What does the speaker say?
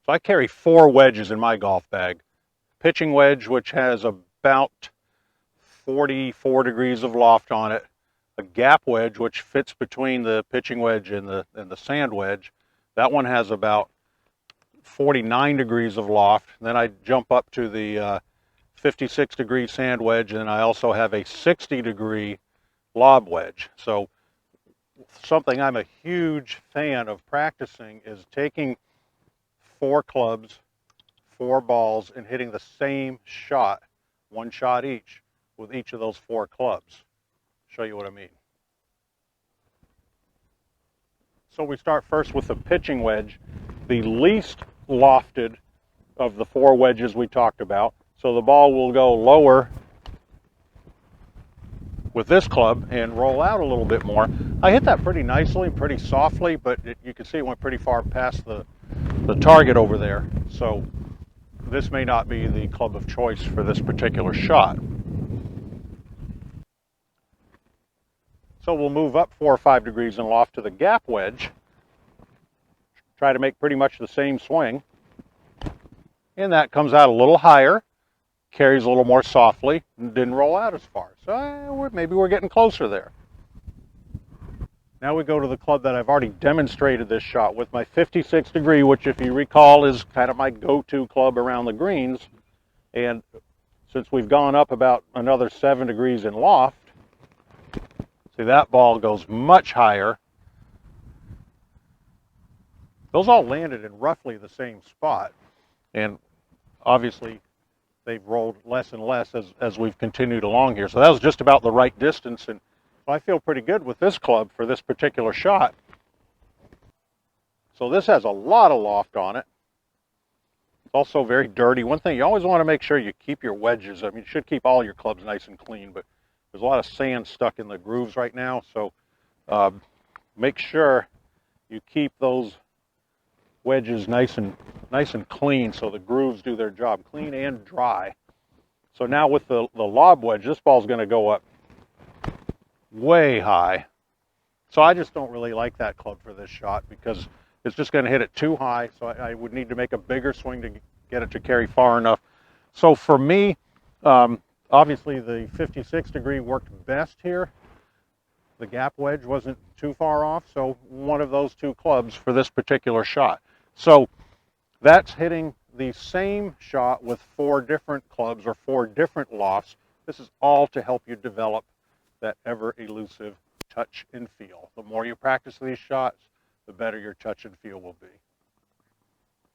So I carry 4 wedges in my golf bag. Pitching wedge, which has about 44 degrees of loft on it. A gap wedge, which fits between the pitching wedge and the sand wedge. That one has about 49 degrees of loft. Then I jump up to the 56 degree sand wedge, and I also have a 60 degree lob wedge. So something I'm a huge fan of practicing is taking 4 clubs, 4 balls, and hitting the same shot, 1 shot each, with each of those 4 clubs. Show you what I mean. So we start first with the pitching wedge, the least lofted of the 4 wedges we talked about. So the ball will go lower with this club and roll out a little bit more. I hit that pretty nicely, pretty softly, but you can see it went pretty far past the target over there. So this may not be the club of choice for this particular shot. So we'll move up 4 or 5 degrees in loft to the gap wedge. Try to make pretty much the same swing. And that comes out a little higher, carries a little more softly, and didn't roll out as far. So maybe we're getting closer there. Now we go to the club that I've already demonstrated this shot with, my 56 degree, which if you recall is kind of my go-to club around the greens. And since we've gone up about another 7 degrees in loft, see that ball goes much higher. Those all landed in roughly the same spot. And obviously they've rolled less and less as we've continued along here. So that was just about the right distance. And I feel pretty good with this club for this particular shot. So this has a lot of loft on it. It's also very dirty. One thing, you always want to make sure you keep your wedges. I mean, you should keep all your clubs nice and clean, but there's a lot of sand stuck in the grooves right now. So make sure you keep those wedges nice and clean so the grooves do their job, clean and dry. So now with the lob wedge, this ball's going to go up way high. So I just don't really like that club for this shot because it's just going to hit it too high. So I would need to make a bigger swing to get it to carry far enough. So for me, obviously the 56 degree worked best here. The gap wedge wasn't too far off, so one of those 2 clubs for this particular shot. So that's hitting the same shot with 4 different clubs or 4 different lofts. This is all to help you develop that ever elusive touch and feel. The more you practice these shots, the better your touch and feel will be.